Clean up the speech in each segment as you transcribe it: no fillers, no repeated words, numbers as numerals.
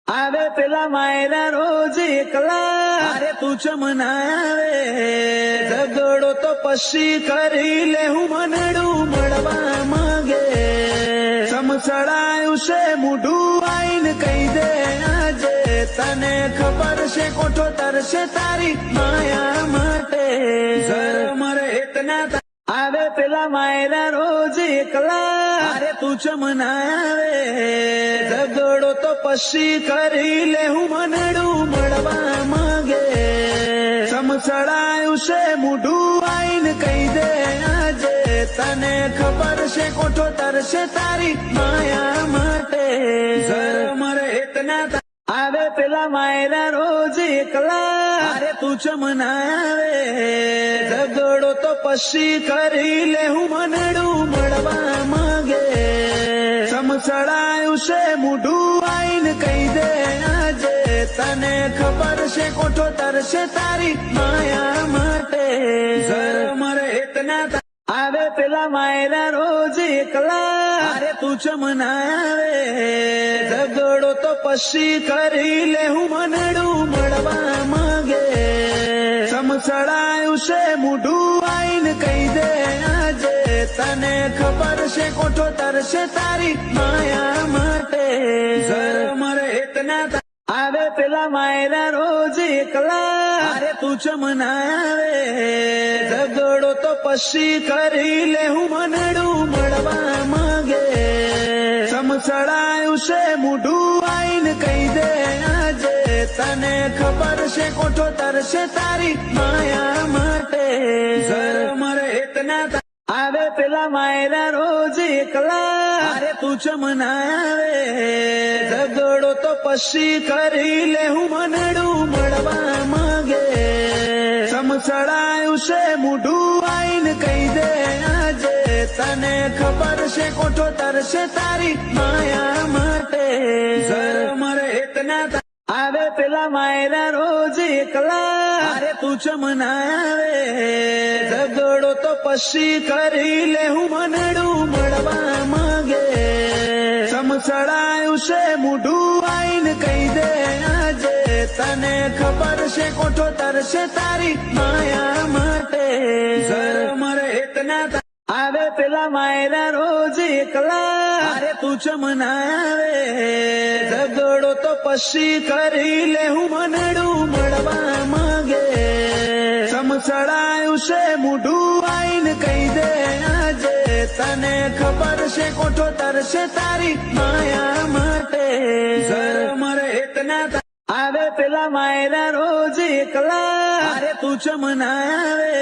આવે પેલા માયરા રોજ એકલા, અરે તું ચમના આવે ઝઘડો તો પછી કરી લે હું મનડું મળવા માંગે. સમસડાયું છે મૂઢું આઈને કહી દે આજે, તને ખબર છે કોઠો તરશે તારી માયા માટે. ઝરમર એતના આવે પેલા માયરા રોજ એકલા, અરે તું ચમના આવે ઝઘડો તો પછી કરી લે હું મનડું મળવા માંગે. સમસડાયું છે મૂઢું આઈને કહી દે આજે, તને ખબર છે કોઠો તરશે તારી માયા માટે. ઝરમર એતના આવે પેલા માયરા રોજ એકલા, અરે તું ચમના આવે ઝઘડો તો પછી કરી લે હું મનડું મળવા માંગે. સમસડાયું છે મૂઢું આઈને કહી દે આજે, તને ખબર છે કોઠો તરશે તારી માયા માટે. ઝરમર એતના આવે પેલા માયરા રોજ એકલા, અરે તું ચમના આવે ઝઘડો તો પછી કરી લે હું મનડું મળવા માંગે. સમસડાયું છે મૂઢું આઈને કહી દે આજે, તને ખબર છે કોઠો તરશે તારી માયા માટે. ઝરમર એતના આવે પેલા માયરા રોજ એકલા, અરે તું ચમના આવે ઝઘડો તો પછી કરી લે હું મનડું મળવા માંગે. સમસડાયું છે મૂઢું આઈને કહી દે આજે, તને ખબર છે કોઠો તરશે તારી માયા માટે. ઝરમર એતના આવે પેલા માયરા રોજ એકલા, અરે તું ચમના આવે ઝઘડો તો પછી કરી લે હું મનડું મળવા માંગે. સમસડાયું છે મૂઢું આઈને કહી દે આજે, તને ખબર છે કોઠો તરશે તારી માયા માટે. ઝરમર એતના આવે પેલા માયરા રોજ એકલા, અરે તું ચમના આવે ઝઘડો તો પછી કરી લે હું મનડું મળવા માંગે. સમસડાયું છે મૂઢું આઈને કહી દે આજે, તને ખબર છે કોઠો તરશે તારી માયા માટે. ઝરમર એતના આવે પેલા માયરા રોજ એકલા, અરે તું ચમના આવે ઝઘડો તો પછી કરી લે હું મનડું મળવા માંગે. સમસડાયું છે મૂઢું આઈને કહી દે આજે, તને ખબર છે કોઠો તરશે તારી માયા માટે. ઝરમર એતના આવે પેલા માયરા રોજ એકલા, અરે તું ચમના આવે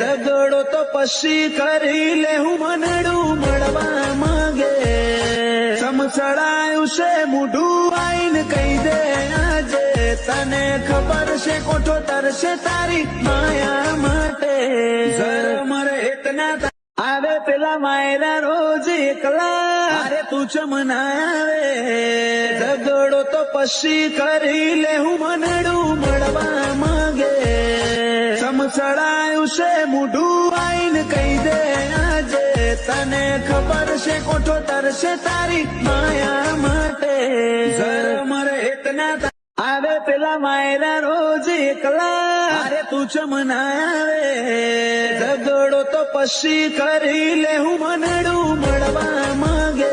ઝઘડો તો પછી કરી લે હું મનડું મળવા માંગે. સમસડાયું છે મૂઢું આઈને કહી દે આજે, તને ખબર છે કોઠો તરશે તારી માયા માટે. ઝરમર એતના આવે પેલા માયરા રોજ એકલા, અરે તું ચમના આવે ઝઘડો તો પછી કરી લે હું મનડું મળવા માંગે. સમસડાયું છે મૂઢું આઈને કહી દે આજે, તને ખબર છે કોઠો તરશે તારી માયા માટે. ઝરમર એતના આવે પેલા માયરા રોજ એકલા, અરે તું ચમના આવે ઝઘડો તો પછી કરી લે હું મનડું મળવા માંગે.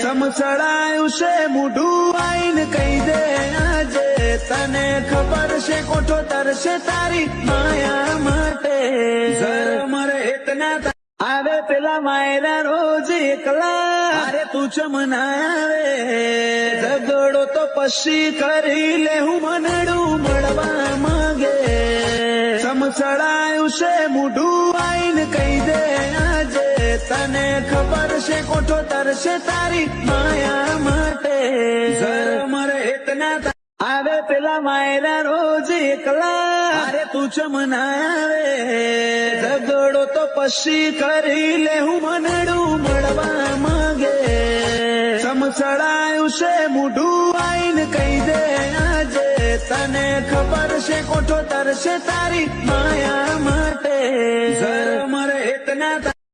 સમસડાયું છે મૂઢું આઈને કહી દે આજે, તને ખબર છે કોઠો તરશે તારી માયા માટે. ઝરમર એતના આવે પેલા માયરા રોજ એકલા, અરે તું ચમના આવે ઝઘડો તો પછી કરી લે હું મનડું મળવા માંગે. સમસડાયું છે મૂઢું આઈને કહી દે આજે, તને ખબર છે કોઠો તરશે તારી માયા માટે. ઝરમર એતના આવે પેલા માયરા રોજ એકલા, અરે તું ચમના આવે ઝઘડો તો પછી કરી લે હું મનડું મળવા માંગે. સમસડાયું છે મૂઢું આઈને કહી દે આજે, તને ખબર છે કોઠો તરશે તારી માયા માટે.